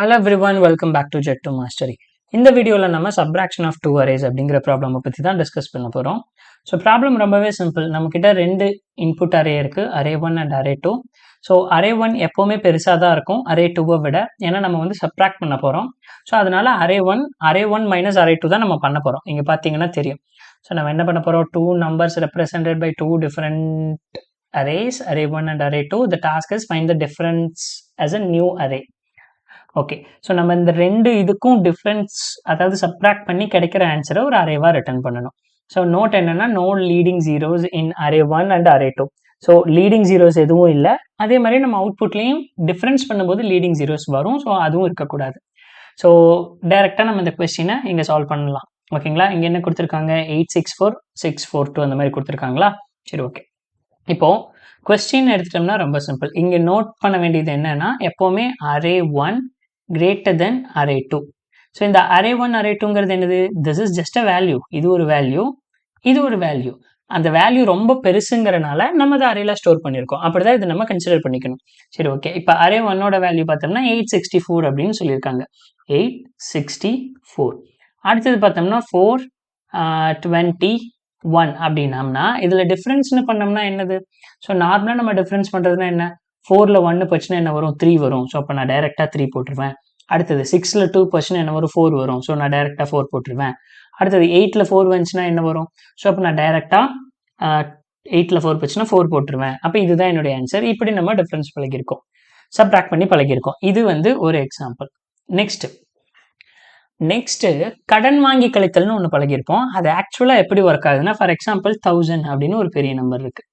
Hello everyone, welcome back to Jet to Mastery. இந்த வீடியோவில் நம்ம சப்ராக்ஷன் ஆஃப் டூ அரேஸ் அப்படிங்கிற ப்ராப்ளமை பற்றி தான் டிஸ்கஸ் பண்ண போகிறோம். ஸோ ப்ராப்ளம் ரொம்பவே சிம்பிள். நம்மக்கிட்ட ரெண்டு இன்புட் அரே இருக்குது, array 1 and array 2. So array 1 எப்போவுமே பெருசாக தான் இருக்கும் அரே 2வை விட, ஏன்னா நம்ம வந்து சப்ராக்ட் பண்ண போகிறோம். ஸோ அதனால அரே 1 மைனஸ் அரே 2 தான் நம்ம பண்ண போகிறோம். இங்கே பார்த்தீங்கன்னா தெரியும். ஸோ நம்ம என்ன பண்ண போகிறோம், two numbers represented by two different arrays, array 1 and array 2. The task is find the difference as a new array. Okay, so நம்ம இந்த ரெண்டு இதுக்கும் டிஃப்ரென்ஸ், அதாவது சப்ராக்ட் பண்ணி கிடைக்கிற ஆன்சரை ஒரு அரேவாக ரிட்டர்ன் பண்ணணும். ஸோ நோட் என்னன்னா, no leading zeros in array 1 and array 2. So leading zeros எதுவும் இல்லை. அதே மாதிரி நம்ம அவுட்புட்லேயும் டிஃப்ரென்ஸ் பண்ணும்போது லீடிங் ஜீரோஸ் வரும். ஸோ அதுவும் இருக்கக்கூடாது. ஸோ டைரெக்டாக நம்ம இந்த கொஸ்டினை இங்கே சால்வ் பண்ணலாம். ஓகேங்களா, இங்கே என்ன கொடுத்துருக்காங்க, 864 அந்த மாதிரி கொடுத்துருக்காங்களா. சரி, ஓகே. இப்போது கொஸ்டின் எடுத்துட்டோம்னா ரொம்ப சிம்பிள். இங்கே நோட் பண்ண வேண்டியது என்னன்னா, எப்போவுமே array 1 greater than array 2. So இந்த array 1 array 2ங்கிறது என்னது, this is just a value. இது ஒரு வேல்யூ, இது ஒரு வேல்யூ. அந்த வேல்யூ ரொம்ப பெருசுங்கிறனால நம்ம அதை அரேல ஸ்டோர் பண்ணியிருக்கோம். அப்படிதான் இது நம்ம கன்சிடர் பண்ணிக்கணும். சரி, ஓகே. இப்போ அரே 1ஓட வேல்யூ பார்த்தோம்னா 864 அப்படின்னு சொல்லியிருக்காங்க. 864. அடுத்தது பார்த்தோம்னா 421 அப்படின்னம்னா இதில் டிஃப்ரென்ஸ்னு பண்ணோம்னா என்னது. ஸோ நார்மலாக நம்ம டிஃப்ரென்ஸ் பண்ணுறதுனா என்ன, 4ல் 1 போச்சுன்னா என்ன வரும், 3 வரும். ஸோ அப்போ நான் டைரெக்டாக 3 போட்டுருவேன். அடுத்தது 6ல் 2 போச்சுன்னா என்ன வரும், 4 வரும். ஸோ நான் டைரெக்டாக 4 போட்டுருவேன். அடுத்தது 8ல் 4 வந்துச்சுன்னா என்ன வரும், ஸோ அப்போ நான் டைரெக்டாக 8ல் 4 போச்சுன்னா 4 போட்டுருவேன். அப்போ இதுதான் என்னுடைய ஆன்சர். இப்படி நம்ம டிஃப்ரென்ஸ் பழகிருக்கோம், சப்ராக்ட் பண்ணி பழகிருக்கோம். இது வந்து ஒரு எக்ஸாம்பிள். நெக்ஸ்ட்டு கடன் வாங்கி கழித்தல்னு ஒன்று பழகிருப்போம். அது ஆக்சுவலாக எப்படி ஒர்க் ஆகுதுன்னா, ஃபார் எக்ஸாம்பிள் 1000 அப்படின்னு ஒரு பெரிய நம்பர் இருக்கு.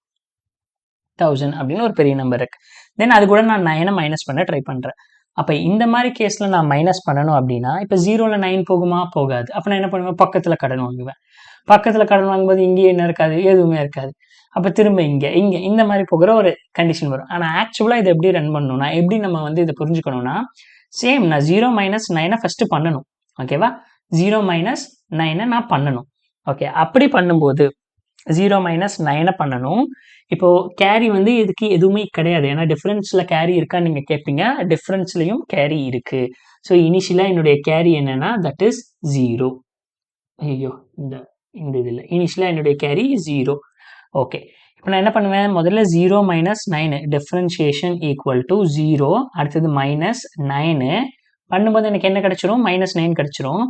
1000 அப்படின்னு ஒரு பெரிய நம்பர் இருக்கு. தென் அது கூட நான் 9 மைனஸ் பண்ண ட்ரை பண்ணுறேன். அப்போ இந்த மாதிரி கேஸில் நான் மைனஸ் பண்ணணும் அப்படின்னா, இப்போ 0ல் 9 போகுமா, போகாது. அப்போ நான் என்ன பண்ணுவேன், பக்கத்தில் கடன் வாங்குவேன். பக்கத்தில் கடன் வாங்கும்போது இங்கேயே என்ன இருக்காது, எதுவுமே இருக்காது. அப்போ திரும்ப இங்கே இந்த மாதிரி போகிற ஒரு கண்டிஷன் வரும். ஆனால் ஆக்சுவலாக இதை எப்படி ரன் பண்ணணும்னா, எப்படி நம்ம வந்து இதை புரிஞ்சுக்கணும்னா, சேம் நான் 0 மைனஸ் 9 ஃபஸ்ட்டு பண்ணணும். ஓகேவா, 0 மைனஸ் 9 நான் பண்ணணும். ஓகே, அப்படி பண்ணும்போது 0 மைனஸ் 9 பண்ணணும். இப்போ கேரி வந்து இதுக்கு எதுவுமே கிடையாது, ஏன்னா டிஃப்ரென்ஸில் கேரி இருக்கான்னு நீங்கள் கேட்பீங்க. டிஃப்ரென்ஸ்லையும் கேரி இருக்கு. ஸோ இனிஷியலாக என்னுடைய கேரி என்னன்னா, தட் இஸ் 0. ஐயோ, இந்த இதில் இனிஷியலாக என்னுடைய கேரி 0. ஓகே, இப்போ நான் என்ன பண்ணுவேன், முதல்ல 0 மைனஸ் 9 டிஃப்ரென்ஷியேஷன் ஈக்குவல் டு 0. அடுத்தது மைனஸ் 9 பண்ணும்போது எனக்கு என்ன கிடைச்சிரும், மைனஸ் 9 கிடைச்சிரும்.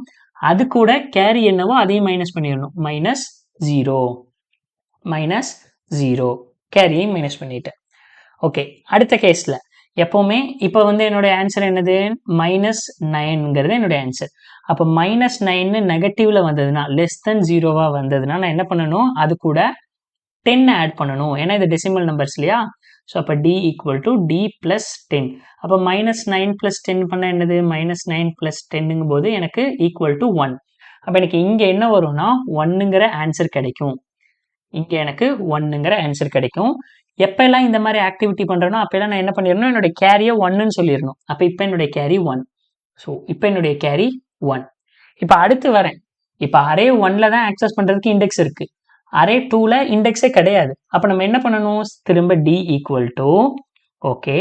அது கூட கேரி என்னவோ அதையும் மைனஸ் பண்ணிடணும். மைனஸ் 0 கேரியை மைனஸ் பண்ணிட்டேன். ஓகே, அடுத்த கேஸில் எப்போவுமே இப்போ வந்து என்னுடைய ஆன்சர் என்னது, மைனஸ் 9ங்கிறது என்னுடைய ஆன்சர். அப்போ மைனஸ் 9 நெகட்டிவ்ல வந்ததுன்னா, லெஸ் தென் 0வா வந்ததுன்னா நான் என்ன பண்ணணும், அது கூட 10 ஆட் பண்ணணும். ஏன்னா இது டெசிமல் நம்பர்ஸ் இல்லையா. ஸோ அப்போ d ஈக்குவல் டு d + 10. அப்போ மைனஸ் 9 + 10 பண்ணால் என்னது, மைனஸ் 9 + 10ங்கும் போது எனக்கு ஈக்குவல் டு 1. அப்போ எனக்கு இங்கே என்ன வரும்னா 1ங்கிற ஆன்சர் கிடைக்கும். இங்கே எனக்கு 1ங்கிற ஆன்சர் கிடைக்கும். எப்பெல்லாம் இந்த மாதிரி ஆக்டிவிட்டி பண்ணுறேனோ அப்போல்லாம் நான் என்ன பண்ணிடணும், என்னுடைய கேரியை 1ன்னு சொல்லிடணும். அப்போ இப்போ என்னுடைய கேரி 1. ஸோ இப்போ என்னுடைய கேரி 1. இப்போ அடுத்து வரேன். இப்போ அரே 1ல் தான் ஆக்சஸ் பண்ணுறதுக்கு இண்டெக்ஸ் இருக்குது. அரே 2ல் இண்டெக்ஸே கிடையாது. அப்போ நம்ம என்ன பண்ணணும், திரும்ப d ஈக்குவல் டு, ஓகே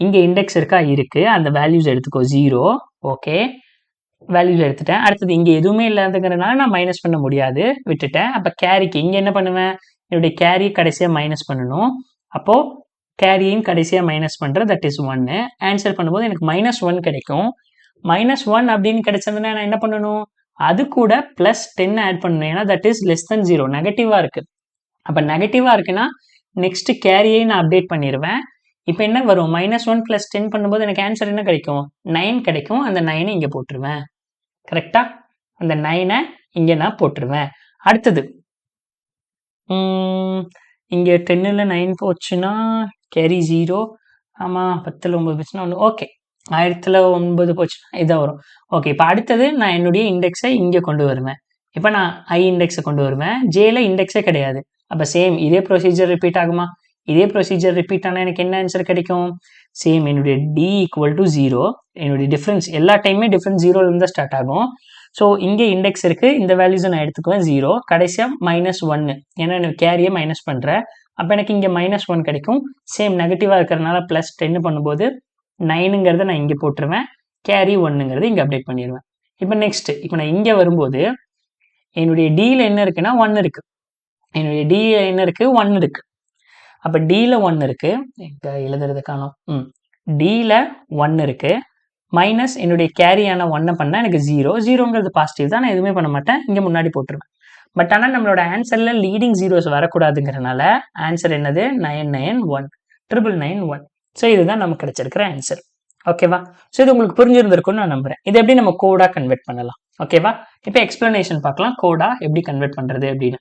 இங்கே இண்டெக்ஸ் இருக்கா, இருக்குது. அந்த வேல்யூஸ் எடுத்துக்கோ, 0. ஓகே, வேல்யூஸ் எடுத்துட்டேன். அடுத்தது இங்கே எதுவுமே இல்லாதங்கிறதுனால நான் மைனஸ் பண்ண முடியாது, விட்டுட்டேன். அப்போ கேரிக்கு இங்கே என்ன பண்ணுவேன், என்னுடைய கேரி கடைசியாக மைனஸ் பண்ணணும். அப்போது கேரியையும் கடைசியாக மைனஸ் பண்ணுறேன், தட் இஸ் 1. ஆன்சர் பண்ணும்போது எனக்கு -1 கிடைக்கும். -1 அப்படின்னு கிடைச்சதுன்னா நான் என்ன பண்ணணும், அது கூட +10 ஆட் பண்ணணும். ஏன்னா தட் இஸ் லெஸ் தென் 0, நெகட்டிவாக இருக்குது. அப்போ நெகட்டிவாக இருக்குன்னா நெக்ஸ்ட் கேரியை நான் அப்டேட் பண்ணிடுவேன். இப்போ என்ன வரும், -1 + 10 பண்ணும்போது எனக்கு ஆன்சர் என்ன கிடைக்கும், 9 கிடைக்கும். அந்த 9 இங்கே போட்டுருவேன். கரெக்டாக அந்த 9 இங்கே நான் போட்டுருவேன். அடுத்தது இங்கே 10ல் 9 போச்சுன்னா கேரி 0. ஆமாம், 10ல் 9 போச்சுன்னா 1. ஓகே, 1000ல் 9 போச்சுன்னா இதான் வரும். ஓகே, இப்போ அடுத்தது நான் என்னுடைய இண்டெக்ஸை இங்கே கொண்டு வருவேன். இப்போ நான் i இண்டெக்ஸை கொண்டு வருவேன். ஜேல இண்டெக்ஸே கிடையாது. அப்போ சேம் இதே ப்ரொசீஜர் ரிப்பீட் ஆகுமா, இதே ப்ரொசீஜர் ரிப்பீட் ஆனால் எனக்கு என்ன ஆன்சர் கிடைக்கும், சேம் என்னுடைய d ஈக்குவல் டு 0. என்னுடைய டிஃப்ரென்ஸ் எல்லா டைமே டிஃப்ரென்ஸ் 0லேருந்து தான் ஸ்டார்ட் ஆகும். ஸோ இங்கே இண்டெக்ஸ் இருக்குது, இந்த வேல்யூஸை நான் எடுத்துக்குவேன் 0. கடைசியாக -1, ஏன்னா எனக்கு கேரியை மைனஸ் பண்ணுறேன். அப்போ எனக்கு இங்கே -1 கிடைக்கும். சேம் நெகட்டிவாக இருக்கிறதுனால +10 பண்ணும்போது 9ங்கிறத நான் இங்கே போட்டுருவேன். கேரி 1ங்கிறது இங்கே அப்டேட் பண்ணிடுவேன். இப்போ நெக்ஸ்ட் இப்போ நான் இங்கே வரும்போது என்னுடைய டியில் என்ன இருக்குன்னா 1 இருக்கு. என்னுடைய டியில் என்ன இருக்கு 1 இருக்கு. அப்போ டியில் 1 இருக்கு. இங்கே எழுதுறது காணும். டியில் 1 இருக்கு. மைனஸ் என்னுடைய கேரியான 1 பண்ணால் எனக்கு 0ங்கிறது பாசிட்டிவ் தான். நான் எதுவுமே பண்ண மாட்டேன், இங்கே முன்னாடி போட்டுருவேன். பட் ஆனால் நம்மளோட ஆன்சரில் லீடிங் ஜீரோஸ் வரக்கூடாதுங்கிறனால ஆன்சர் என்னது 991 991. ஸோ இதுதான் நமக்கு கிடைச்சிருக்கிற ஆன்சர். ஓகேவா? ஸோ இது உங்களுக்கு புரிஞ்சிருந்திருக்கும்னு நான் நம்புறேன். இது எப்படி நம்ம கோடா கன்வெர்ட் பண்ணலாம்? ஓகேவா? இப்போ எக்ஸ்பிளனேஷன் பார்க்கலாம், கோடா எப்படி கன்வெர்ட் பண்றது அப்படின்னு.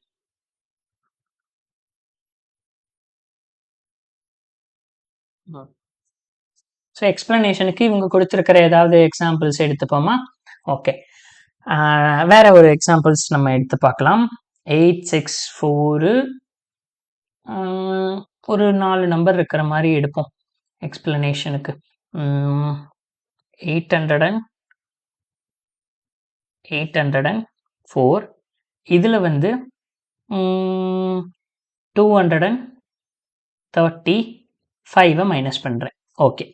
ஸோ எக்ஸ்பிளனேஷனுக்கு இவங்க கொடுத்துருக்கிற ஏதாவது எக்ஸாம்பிள்ஸ் எடுத்துப்போமா? ஓகே, வேற ஒரு எக்ஸாம்பிள்ஸ் நம்ம எடுத்து பார்க்கலாம். 864 ஒரு 4 நம்பர் இருக்கிற மாதிரி எடுப்போம் எக்ஸ்பிளனேஷனுக்கு. 804 இதில் வந்து 235 மைனஸ் பண்ணுறேன். ஓகே,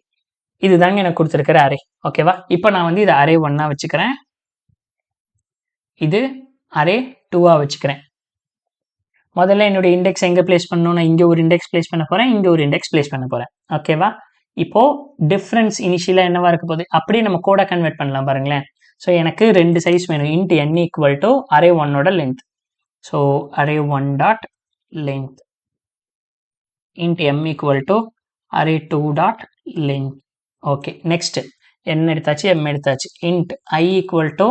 இதுதாங்க எனக்கு கொடுத்துருக்கிற அரே. ஓகேவா? இப்போ நான் வந்து இதை அரே 1 வச்சுக்கிறேன், இது அரே 2 வச்சுக்கிறேன். முதல்ல என்னுடைய இண்டெக்ஸ் எங்கே பிளேஸ் பண்ணணும்? நான் இங்கே ஒரு இண்டெக்ஸ் பிளேஸ் பண்ண போகிறேன், இங்கே ஒரு இண்டெக்ஸ் பிளேஸ் பண்ண போகிறேன். ஓகேவா? இப்போ டிஃப்ரென்ஸ் இனிஷியலாக என்னவா இருக்க போகுது? அப்படியே நம்ம கோடா கன்வெர்ட் பண்ணலாம் பாருங்களேன். ஸோ எனக்கு 2 சைஸ் வேணும். Int n equal to array 1ஓட length. So array 1 dot length int m equal to array 2 dot length. Okay, next n எடுத்தாச்சு, m எடுத்தாச்சு. Int i equal to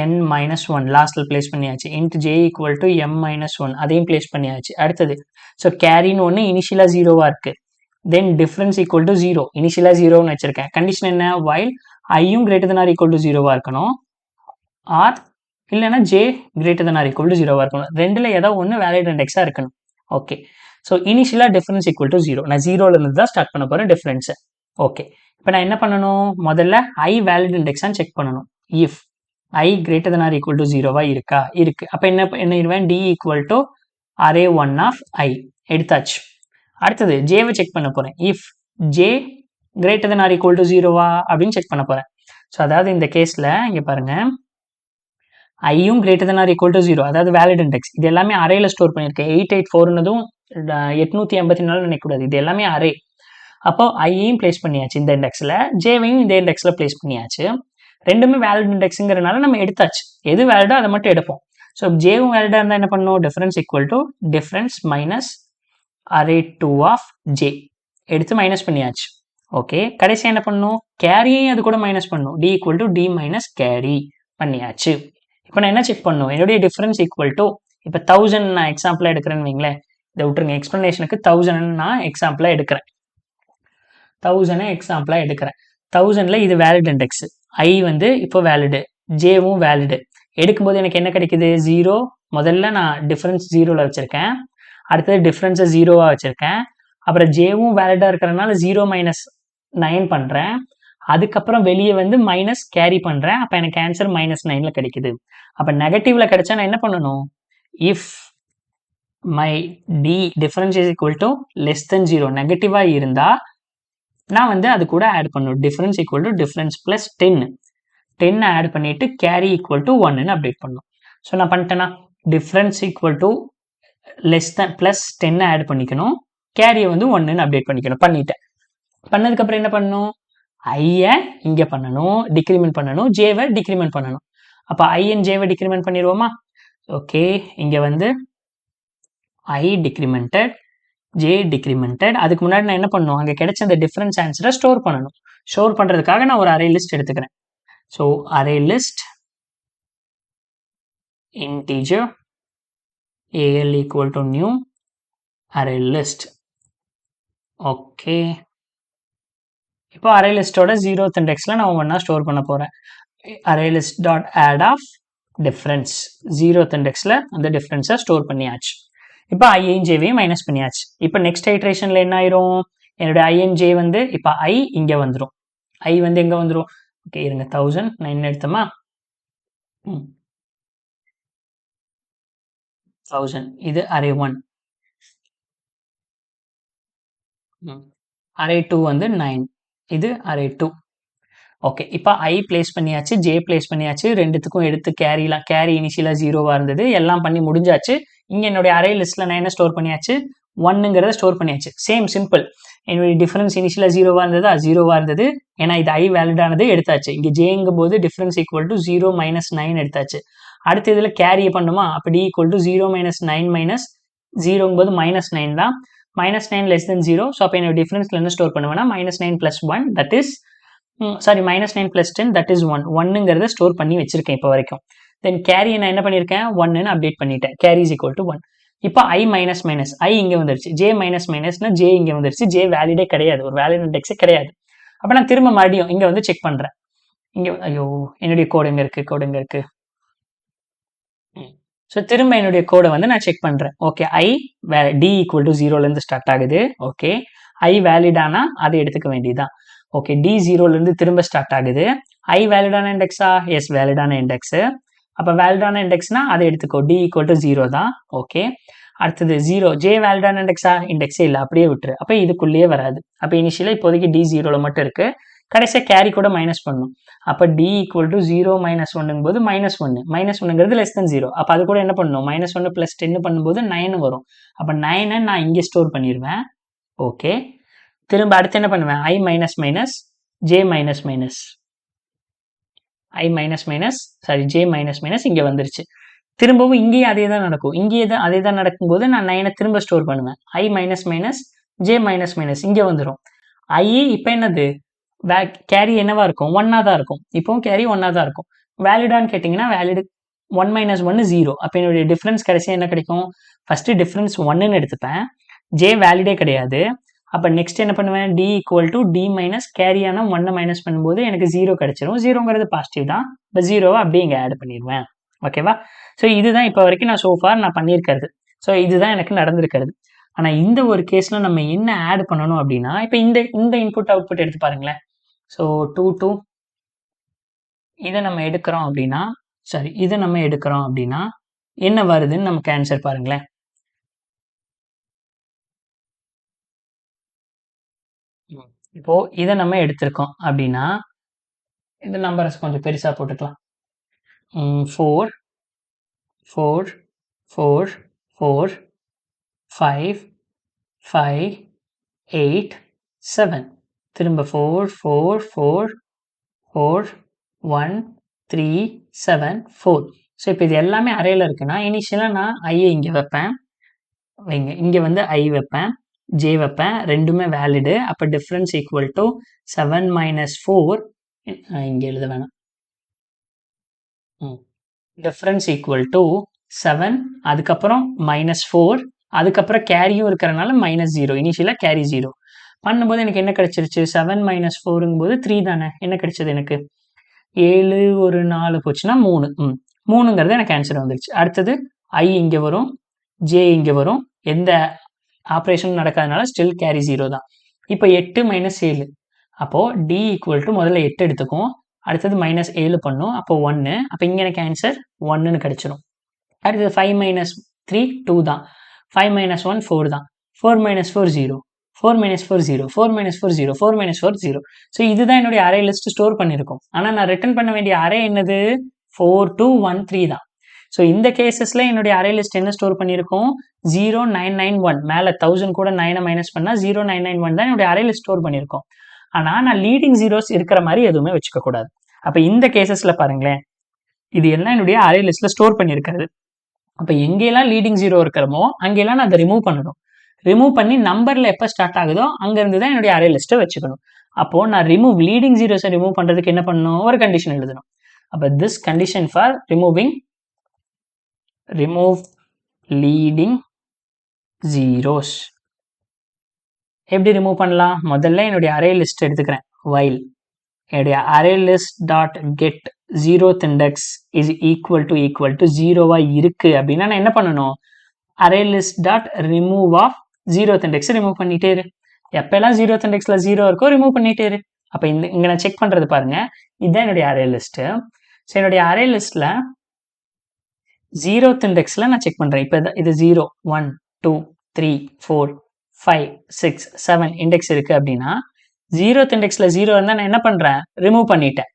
n minus 1 லாஸ்ட்ல பிளேஸ் பண்ணியாச்சு. Int j equal to m minus 1 அதையும் place பண்ணியாச்சு. அடுத்தது so கேரின்னு ஒன்று இனிஷியலாக 0வா இருக்கு. தென் டிஃபரன்ஸ் ஈக்குவல் டு 0, இனிஷியலாக 0ன்னு வச்சிருக்கேன். கண்டிஷன் என்ன? வைல் ஐயும் greater than or equal to 0வா இருக்கணும், ஆர் இல்லைன்னா j greater than or equal to 0வா இருக்கணும். ரெண்டுல ஏதோ ஒன்று வேலிட் இண்டெக்ஸாக இருக்கணும். ஓகே, ஸோ இனிஷியலாக டிஃபரன்ஸ் ஈக்குவல் டு 0, நான் 0ல இருந்து தான் ஸ்டார்ட் பண்ண போகிறேன் டிஃபரன்ஸை. ஓகே, இப்போ நான் என்ன பண்ணணும்? முதல்ல ஐ வேலிட் இண்டெக்ஸான்னு செக் பண்ணணும். If i greater than or equal to 0வா இருக்கா? இருக்கு. அப்போ என்ன இருவேன்? D equal to array 1 of i எடுத்தாச்சு. அடுத்தது ஜேவை செக் பண்ண போகிறேன். If j greater than or equal to 0வா அப்படின்னு செக் பண்ண போகிறேன். ஸோ அதாவது இந்த கேஸில் இங்கே பாருங்க, ஐயும் greater than or equal to 0, அதாவது வேலிட் இண்டெக்ஸ். இது எல்லாமே அரேல ஸ்டோர் பண்ணியிருக்கேன். 884னதும் 884 நினைக்கக்கூடாது, இது எல்லாமே அரே. அப்போ ஐயையும் பிளேஸ் பண்ணியாச்சு இந்த இண்டெக்ஸில், ஜேவையும் இந்த இண்டெக்ஸில் பிளேஸ் பண்ணியாச்சு. ரெண்டுமே வேலிட் இண்டெக்ஸுங்கிறனால நம்ம எடுத்தாச்சு. எது வேலிடோ அதை மட்டும் எடுப்போம். ஸோ ஜேவும் வேலிடாக இருந்தால் என்ன பண்ணணும்? Difference equal to difference minus array 2 of J எடுத்து மைனஸ் பண்ணியாச்சு. ஓகே, கடைசியாக என்ன பண்ணணும்? கேரியும் அது கூட மைனஸ் பண்ணணும். D equal to D minus carry பண்ணியாச்சு. இப்போ நான் என்ன செக் பண்ணணும்? என்னுடைய டிஃபரன்ஸ் ஈக்குவல் டு, இப்போ 1000 நான் எக்ஸாம்பிளாக எடுக்கிறேன்னு வைங்களேன். இதை விட்டுருங்க, எக்ஸ்பிளனேஷனுக்கு 1000 நான் எக்ஸாம்பிளாக எடுக்கிறேன். 1000 எக்ஸாம்பிளாக எடுக்கிறேன். 1000ல் இது வேலிட் இண்டெக்ஸ். ஐ வந்து இப்போ வேலிடு, ஜேவும் வேலிடு. எடுக்கும்போது எனக்கு என்ன கிடைக்குது? 0. முதல்ல நான் டிஃபரன்ஸ் 0ல வச்சுருக்கேன், அடுத்தது டிஃபரன்ஸை 0வா வச்சுருக்கேன். அப்புறம் ஜேவும் வேலிடாக இருக்கிறனால 0 மைனஸ் 9 பண்ணுறேன். அதுக்கப்புறம் வெளியே வந்து மைனஸ் கேரி பண்ணுறேன். அப்போ எனக்கு ஆன்சர் -9ல் கிடைக்குது. அப்போ நெகட்டிவ்ல கிடைச்சா நான் என்ன பண்ணணும்? If my D difference is equal to less than 0, நெகட்டிவாக இருந்தால் நான் வந்து அது கூட ஆட் பண்ணணும். Difference equal to difference plus 10 add பண்ணிட்டு கேரி ஈக்குவல் டு 1ன்னு அப்டேட் பண்ணணும். ஸோ நான் பண்ணிட்டேன்னா difference equal to less than plus 10 add பண்ணிக்கணும், கேரியை வந்து 1ன்னு அப்டேட் பண்ணிக்கணும். பண்ணிட்டேன். பண்ணதுக்கப்புறம் என்ன பண்ணணும்? ஐயை இங்கே பண்ணணும், டிக்ரிமெண்ட் பண்ணணும், ஜேவை டிக்ரிமெண்ட் பண்ணணும். அப்போ ஐஎன் ஜேவை டிக்ரிமெண்ட் பண்ணிடுவோமா? ஓகே, இங்கே வந்து ஐ டிக்ரிமெண்டட், ஜே டிக்ரிமெண்டட். அதுக்கு முன்னாடி நான் என்ன பண்ணணும்? அங்கே கிடைச்ச அந்த டிஃபரன்ஸ் ஆன்சரை ஸ்டோர் பண்ணணும். ஸ்டோர் பண்ணுறதுக்காக நான் ஒரு அரே லிஸ்ட் எடுத்துக்கிறேன். So array list integer al equal to new array list. Okay, இப்போ அரே லிஸ்டோட 0th இண்டெக்ஸில் நான் ஒவ்வொன்றா ஸ்டோர் பண்ண போகிறேன். Array list dot add of difference 0th இண்டெக்ஸில் அந்த டிஃப்ரென்ஸை ஸ்டோர் பண்ணியாச்சு. இப்போ ஐஎன்ஜேவையும் மைனஸ் பண்ணியாச்சு. இப்போ நெக்ஸ்ட் ஐட்ரேஷனில் என்ன ஆயிரும்? என்னுடைய ஐஎன்ஜே வந்து இப்போ ஐ இங்கே வந்துடும். ஐ வந்து எங்கே வந்துடும்? ஓகே இருங்க, 1000 நான் என்ன எடுத்தோமா? 1000 இது அரே 1, அரே 2 வந்து 9, இது அரே 2. ஓகே, இப்போ ஐ பிளேஸ் பண்ணியாச்சு, ஜே பிளேஸ் பண்ணியாச்சு. ரெண்டுத்துக்கும் எடுத்து கேரிலாம், கேரி இனிஷியலா 0வா இருந்தது. எல்லாம் பண்ணி முடிஞ்சாச்சு. இங்க என்னுடைய அரே லிஸ்ட்ல நான் என்ன ஸ்டோர் பண்ணியாச்சு, 1ங்கிறத ஸ்டோர் பண்ணியாச்சு. Same simple. என்னுடைய டிஃபரன்ஸ் இனிஷியலா 0வா இருந்ததா, 0வா இருந்தது. ஏன்னா இது ஐ வேலிட் ஆனது எடுத்தாச்சு. இங்க ஜேங்கும் போது டிஃபரன்ஸ் ஈக்குவல் டு 0 மைனஸ் 9 எடுத்தாச்சு. அடுத்த இதுல கேரியை பண்ணுமா, அப்ப d equal to 0 minus 9 minus 0ங்கும் போது மைனஸ் 9 தான். Minus 9 less than 0. ஸோ அப்போ என்னோட டிஃபரன்ஸ்ல என்ன ஸ்டோர் பண்ணுவேன்னா minus 9 plus 1 that is sorry minus 9 plus 10 that is 1. 1ங்கிறத ஸ்டோர் பண்ணி வச்சிருக்கேன் இப்போ வரைக்கும். தென் கேரியை நான் என்ன பண்ணியிருக்கேன், 1ன்னு அப்டேட் பண்ணிட்டேன். Carry is equal to 1. இப்போ ஐ மைனஸ் மைனஸ் ஐ இங்கே வந்துருச்சு, ஜே மைனஸ் மைனஸ்னா ஜே இங்கே வந்துருச்சு. ஜே வேலிடே கிடையாது, ஒரு வேலிட் இண்டெக்ஸே கிடையாது. அப்போ நான் திரும்ப மறுபடியும் இங்கே வந்து செக் பண்ணுறேன். இங்கே ஐயோ என்னுடைய கோடு எங்கே இருக்குது, கோடு எங்கே இருக்குது. ஸோ திரும்ப என்னுடைய கோடை வந்து நான் செக் பண்ணுறேன். Okay, i d equal to 0லேருந்து ஸ்டார்ட் ஆகுது. ஓகே, ஐ வேலிடானா அதை எடுத்துக்க வேண்டியதுதான். ஓகே, டி 0லேருந்து திரும்ப ஸ்டார்ட் ஆகுது. ஐ வேலிடான இண்டெக்ஸா, எஸ் வேலிடான இண்டெக்ஸு. அப்போ வேலிடான இண்டெக்ஸ்னா அதை எடுத்துக்கோ, டி ஈக்குவல் டு 0 தான். ஓகே, அடுத்தது 0, ஜே வேலிடான இண்டெக்ஸா, இண்டெக்ஸே இல்லை, அப்படியே விட்டுரு. அப்போ இதுக்குள்ளேயே வராது. அப்போ இனிஷியலாக இப்போதைக்கு டி 0ல மட்டும் இருக்கு. கடைசியாக கேரி கூட மைனஸ் பண்ணும். அப்போ டி ஈக்குவல் டு 0 மைனஸ் 1ங்கும் போது மைனஸ் 1. மைனஸ் 1ங்கிறது லெஸ் தென் 0. அப்போ அது கூட என்ன பண்ணணும், மைனஸ் 1 பிளஸ் 10 பண்ணும்போது 9 வரும். அப்போ 9 நான் இங்கே ஸ்டோர் பண்ணிடுவேன். ஓகே, திரும்ப அடுத்து என்ன பண்ணுவேன், i minus minus j minus minus i minus minus sorry j minus minus இங்கே வந்துருச்சு. திரும்பவும் இங்கேயும் அதே தான் நடக்கும். இங்கேயே தான் அதே தான் நடக்கும்போது நான் 9 திரும்ப ஸ்டோர் பண்ணுவேன். I minus minus j minus minus இங்கே வந்துடும். ஐ இப்போ என்னது, கேரி என்னவா இருக்கும், 1ஆ தான் இருக்கும். இப்போவும் கேரி 1ஆ தான் இருக்கும். வேலிடான்னு கேட்டிங்கன்னா வேலிடு 1 மைனஸ் 1 0. அப்போ என்னுடைய டிஃப்ரென்ஸ் கடைசியாக என்ன கிடைக்கும், ஃபர்ஸ்ட் டிஃப்ரென்ஸ் 1ன்னு எடுத்துப்பேன். ஜே வேலிடே கிடையாது. அப்போ நெக்ஸ்ட் என்ன பண்ணுவேன், d equal to D minus கேரியான 1 மைனஸ் பண்ணும்போது எனக்கு 0 கிடைச்சிரும். 0ங்கிறது பாசிட்டிவ் தான். இப்போ 0வை அப்படியே இங்கே ஆட் பண்ணிடுவேன். ஓகேவா. ஸோ இதுதான் இப்போ வரைக்கும் நான் சோஃபார் நான் பண்ணியிருக்கிறது. ஸோ இதுதான் எனக்கு நடந்திருக்கிறது. ஆனால் இந்த ஒரு கேஸில் நம்ம என்ன ஆட் பண்ணணும் அப்படின்னா, இப்போ இந்த இன்புட் அவுட்புட் எடுத்து பாருங்களேன். ஸோ 2 2 இதை நம்ம எடுக்கிறோம் அப்படின்னா, சாரி இதை நம்ம எடுக்கிறோம் அப்படின்னா என்ன வருதுன்னு நமக்கு ஆன்சர் பாருங்களேன். இப்போ இதை நம்ம எடுத்திருக்கோம் அப்படின்னா இந்த நம்பர்ஸ் கொஞ்சம் பெருசாக போட்டுக்கலாம். 4 4 4 4 5 5 8 7 திரும்ப 4 4 4 4 1 3 7 4. ஸோ இப்போ இது எல்லாமே அரேல இருக்குன்னா இனிஷியலாக நான் ஐயை இங்கே வைப்பேன், இங்கே வந்து ஐ வைப்பேன், ஜே வைப்பேன், ரெண்டுமே வேலிடு. அப்போ டிஃப்ரென்ஸ் ஈக்குவல் டு 7 மைனஸ் 4 இங்கே எழுத வேணாம். டிஃப்ரென்ஸ் ஈக்குவல் டு 7, அதுக்கப்புறம் மைனஸ் 4, அதுக்கப்புறம் கேரியும் இருக்கிறனால மைனஸ் 0. இனிஷியலாக கேரி 0 பண்ணும்போது எனக்கு என்ன கிடைச்சிருச்சு, 7 மைனஸ் 4ங்கும் போது 3 தானே. என்ன கிடைச்சது எனக்கு, 7 ஒரு 4 போச்சுன்னா 3. 3ங்கிறது எனக்கு ஆன்சர் வந்துருச்சு. அடுத்தது ஐ இங்கே வரும், ஜே இங்கே வரும், எந்த ஆப்ரேஷன் நடக்காதனால ஸ்டில் கேரி 0 தான். இப்போ 8 மைனஸ் 7, அப்போது டி ஈக்குவல் டு முதல்ல 8 எடுத்துக்கும், அடுத்தது மைனஸ் 7 பண்ணும், அப்போ 1. அப்போ இங்கே எனக்கு ஆன்சர் 1ன்னு கிடைச்சிரும். அடுத்தது 5 மைனஸ் 3 2 தான், 5 மைனஸ் 1 4 தான், 4 minus 4 0, 4 minus 4 0, 4 minus 4 0, 4 minus 4 0. So இதுதான் என்னுடைய அரே லிஸ்ட் ஸ்டோர் பண்ணியிருக்கும். ஆனால் நான் ரிட்டர்ன் பண்ண வேண்டிய அரே என்னது, 4 2 1 3 தான். ஸோ இந்த கேசஸில் என்னுடைய அரே லிஸ்ட் என்ன ஸ்டோர் பண்ணியிருக்கோம், 0991. மேலே 1000 கூட 9 மைனஸ் பண்ணால் 0991 தான் என்னுடைய அரே லிஸ்ட் ஸ்டோர் பண்ணியிருக்கோம். ஆனால் நான் லீடிங் ஜீரோஸ் இருக்கிற மாதிரி எதுவுமே வச்சுக்க கூடாது. அப்போ இந்த கேசஸில் பாருங்களேன், இது எல்லாம் என்னுடைய அரே லிஸ்ட்டில் ஸ்டோர் பண்ணியிருக்கிறது. அப்போ எங்கெல்லாம் லீடிங் ஜீரோ இருக்கிறமோ அங்கெல்லாம் நான் அதை ரிமூவ் பண்ணணும். ரிமூவ் பண்ணி நம்பரில் எப்போ ஸ்டார்ட் ஆகுதோ அங்கேருந்து தான் என்னுடைய அரே லிஸ்ட்டை வச்சுக்கணும். அப்போது நான் லீடிங் ஜீரோஸை ரிமூவ் பண்ணுறதுக்கு என்ன பண்ணணும், ஒரு கண்டிஷன் எழுதணும். அப்போ this condition for remove leading zeros எப்படி ரிமூவ் பண்ணலாம், முதல்ல என்னுடைய அரே லிஸ்ட் எடுத்துக்கிறேன். வைல் என்னுடைய array list dot get 0th index is equal to 0வா இருக்கு அப்படின்னா நான் என்ன பண்ணணும், array list dot remove of 0th index remove பண்ணிட்டே இரு. எப்பெல்லாம் 0th இண்டெக்ஸ்ல 0 இருக்கோ ரிமூவ் பண்ணிட்டே இரு. அப்போ இங்க நான் செக் பண்றது பாருங்க, இதுதான் என்னுடைய அரே லிஸ்ட். ஸோ என்னுடைய அரே லிஸ்ட்ல 0th இண்டெக்ஸ்ல நான் செக் பண்றேன். இப்போ இது 0 1 2 3 4 5 6 7 இண்டெக்ஸ் இருக்கு அப்படின்னா 0th இண்டெக்ஸ்ல 0 இருந்தா நான் என்ன பண்றேன், ரிமூவ் பண்ணிட்டேன்.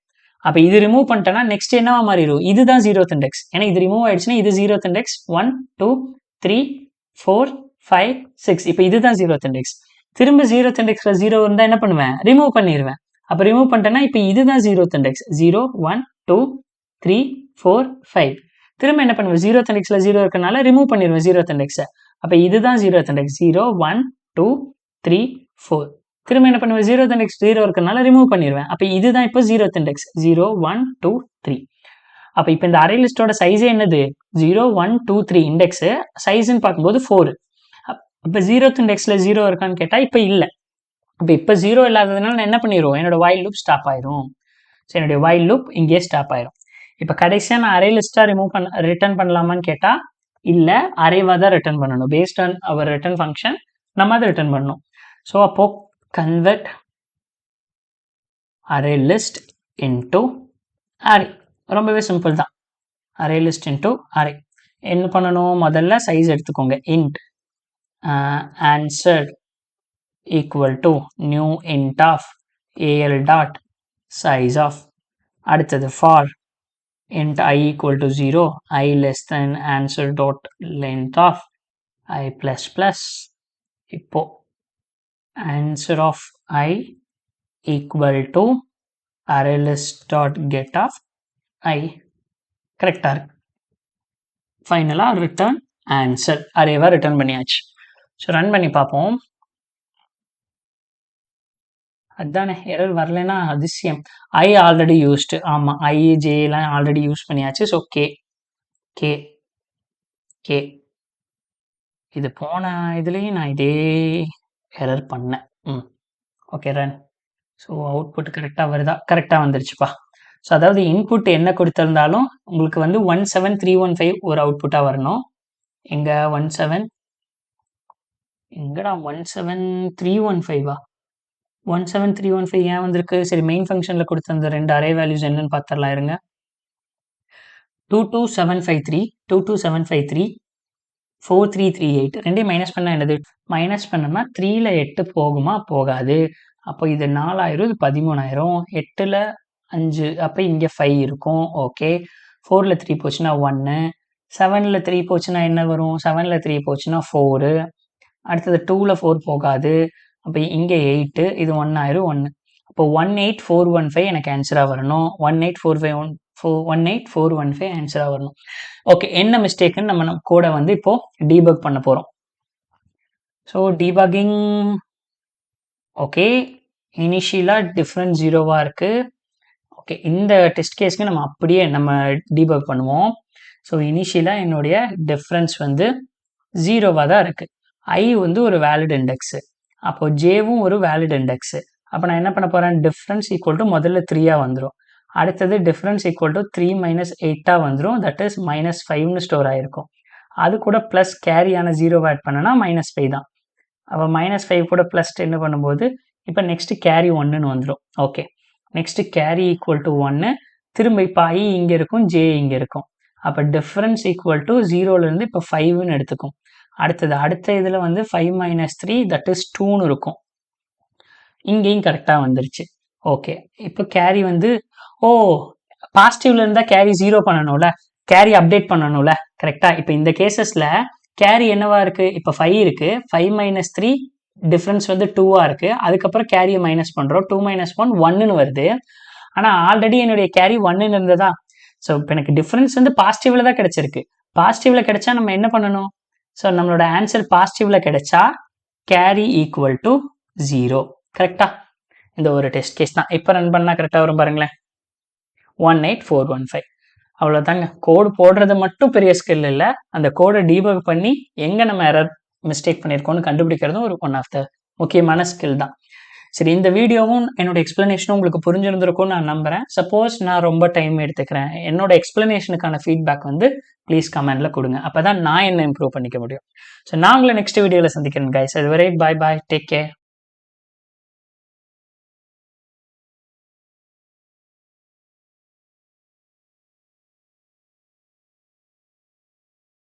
அப்ப இது ரிமூவ் பண்ணிட்டேன்னா நெக்ஸ்ட் என்னவா மாறிடும், இதுதான் 0th இண்டெக்ஸ். ஏன்னா இது ரிமூவ் ஆயிடுச்சுன்னா இது 0th இண்டெக்ஸ். 1 2 3 4 5 6. இப்போ இதுதான் 0th இண்டெக்ஸ். திரும்ப 0th இண்டெக்ஸ்ல 0 இருந்தா என்ன பண்ணுவேன், ரிமூவ் பண்ணிடுவேன். அப்ப ரிமூவ் பண்ணிட்டேன்னா இப்போ இதுதான் 0th இண்டெக்ஸ். 0 1 2 3 4 5. திரும்ப என்ன பண்ணுவேன், 0th இண்டெக்ஸ்ல 0 இருக்கனால ரிமூவ் பண்ணிடுவேன் 0th இண்டெக்ஸை. அப்ப இதுதான் 0th இண்டெக்ஸ். 0 1 2 3 4. திரும்ப என்ன பண்ணுவேன், 0th இண்டெக்ஸ் 0 இருக்கனால ரிமூவ் பண்ணிடுவேன். அப்ப இதுதான் இப்போ 0th இண்டெக்ஸ். 0 1 2 3. அப்ப இப்போ இந்த அரே லிஸ்டோட சைஸே என்னது, 0 1 2 3 இண்டெக்ஸ். சைஸ்ன்னு பார்க்கும்போது 4. இப்போ 0th இண்டெக்ஸ்ல 0 இருக்கான்னு கேட்டா இப்போ இல்லை. அப்போ இப்போ 0 இல்லாததுனால நான் என்ன பண்ணிடுவோம், என்னோட while லூப் ஸ்டாப் ஆயிரும். ஸோ என்னுடைய while லூப் இங்கே ஸ்டாப் ஆயிரும். இப்போ கடைசியாக நான் அரே லிஸ்டா ரிட்டர்ன் பண்ணலாமான்னு கேட்டா இல்லை, அரேவா தான் ரிட்டர்ன் பண்ணணும். Based on our return function நம்ம அதை ரிட்டர்ன் பண்ணணும். ஸோ அப்போ convert array list into array. ரொம்பவே சிம்பிள் தான். array list into array. என்ன பண்ணணும், முதல்ல சைஸ் எடுத்துக்கோங்க. int answer equal to new int of al dot size of. அடுத்தது for int I equal to 0, I less than answer dot length of I plus plus. இப்போ answer of I equal to array list dot get of I. கரெக்டா இருக்கு. ஃபைனலா return answer, அரேவா return பண்ணியாச்சு. So run பண்ணி பார்ப்போம். அதுதானே, error வரலன்னா அதிசயம். I already used. ஆமாம், ஐ ஜேலாம் ஆல்ரெடி யூஸ் பண்ணியாச்சு. ஸோ கே கே கே இது போன இதுலேயும் நான் இதே எரர் பண்ணேன். Okay run. ஸோ அவுட்புட் கரெக்டாக வருதா, கரெக்டாக வந்துருச்சுப்பா. ஸோ அதாவது இன்புட் என்ன கொடுத்துருந்தாலும் உங்களுக்கு வந்து 17315 ஒரு அவுட்புட்டாக வரணும். எங்கே 17315 17315 ஏன் வந்திருக்கு, சரி மெயின் ஃபங்க்ஷனில் கொடுத்த அந்த ரெண்டு அரே வேல்யூஸ் என்னன்னு பார்த்துடலாம் இருங்க. 22753 22753 4338 ரெண்டையும் மைனஸ் பண்ணால் என்னது, மைனஸ் பண்ணோம்னா 3ல் 8 போகுமா, போகாது. அப்போ இது 4000, இது 13000. 8ல் 5, அப்போ இங்கே 5 இருக்கும். ஓகே. 4ல் 3 போச்சுன்னா 1. 7ல் 3 போச்சுன்னா என்ன வரும், 7ல் 3 போச்சுன்னா 4. அடுத்தது 2ல் 4 போகாது. அப்போ இங்கே 8, இது 1000 1. அப்போ 18415 எனக்கு ஆன்சராக வரணும். 18415 ஆன்சராக வரணும். ஓகே, என்ன மிஸ்டேக்குன்னு நம்ம கோடை வந்து இப்போ டீபக் பண்ண போகிறோம். So debugging. ஓகே, இனிஷியலாக டிஃப்ரெண்ட் 0வா இருக்குது. ஓகே, இந்த டெஸ்ட் கேஸ்க்கு நம்ம அப்படியே நம்ம டீபக் பண்ணுவோம். ஸோ இனிஷியலாக என்னுடைய டிஃப்ரென்ஸ் வந்து 0வா தான் இருக்குது. ஐ வந்து ஒரு வேலிட் இண்டெக்ஸு, அப்போ ஜேவும் ஒரு வேலிட் இண்டெக்ஸு. அப்போ நான் என்ன பண்ண போகிறேன், டிஃப்ரென்ஸ் ஈக்குவல் டு முதல்ல 3ஆக வந்துடும். அடுத்தது டிஃப்ரென்ஸ் ஈக்குவல் டு 3 - 8ஆக வந்துடும். தட் இஸ் -5ன்னு ஸ்டோர் ஆகிருக்கும். அது கூட ப்ளஸ் கேரியான 0 ஆட் பண்ணனா -5 தான். அப்போ -5 கூட ப்ளஸ் 10 பண்ணும்போது இப்போ நெக்ஸ்ட்டு கேரி 1ன்னு வந்துடும். Okay, next carry equal to 1. திரும்ப இப்போ ஐ இங்கே இருக்கும், ஜே இங்கே இருக்கும். அப்போ டிஃப்ரென்ஸ் ஈக்குவல் டு 0லேருந்து இப்போ 5ன்னு எடுத்துக்கும். அடுத்த இதில் வந்து 5 - 3 தட் இஸ் 2ன்னு இருக்கும். இங்கேயும் கரெக்டாக வந்துருச்சு. ஓகே, இப்போ கேரி வந்து பாசிட்டிவ்ல இருந்தால் கேரி 0 பண்ணணும்ல, கேரி அப்டேட் பண்ணணும்ல. கரெக்டாக இப்போ இந்த கேசஸில் கேரி என்னவா இருக்குது, இப்போ 5 இருக்குது. 5 - 3 டிஃப்ரென்ஸ் வந்து 2வா இருக்குது. அதுக்கப்புறம் கேரியை மைனஸ் பண்ணுறோம். 2 - 1 1ன்னு வருது. ஆனால் ஆல்ரெடி என்னுடைய கேரி 1ன்னு இருந்ததா. ஸோ இப்போ எனக்கு டிஃப்ரென்ஸ் வந்து பாசிட்டிவ்ல தான் கிடைச்சிருக்கு. பாசிட்டிவ்ல கிடைச்சா நம்ம என்ன பண்ணணும், ஸோ நம்மளோட ஆன்சர் பாசிட்டிவ்ல கிடைச்சா கேரி ஈக்குவல் டு 0. கரெக்டா, இந்த ஒரு டெஸ்ட் கேஸ் தான். இப்போ ரன் பண்ணால் கரெக்டாக வரும் பாருங்களேன். 18415. அவ்வளோதாங்க. கோடு போடுறது மட்டும் பெரிய ஸ்கில் இல்லை, அந்த கோடை டீபக் பண்ணி எங்கே நம்ம எரர் மிஸ்டேக் பண்ணியிருக்கோம்னு கண்டுபிடிக்கிறதும் ஒரு ஒன் ஆஃப் த முக்கியமான ஸ்கில் தான். சரி, இந்த வீடியோவும் என்னோட எக்ஸ்பிளனேஷனும் உங்களுக்கு புரிஞ்சிருந்திருக்கும்னு நான் நம்புகிறேன். சப்போஸ் நான் ரொம்ப டைம் எடுத்துக்கிறேன், என்னோட எக்ஸ்பிளனேஷனுக்கான ஃபீட்பேக் வந்து ப்ளீஸ் கமெண்ட்டில் கொடுங்க. அப்போ தான் நான் என்ன இம்ப்ரூவ் பண்ணிக்க முடியும். ஸோ நான் உங்களை நெக்ஸ்ட் வீடியோவில் சந்திக்கிறேன் கைஸ். அதுவரை பாய் பாய், டேக் கேர்.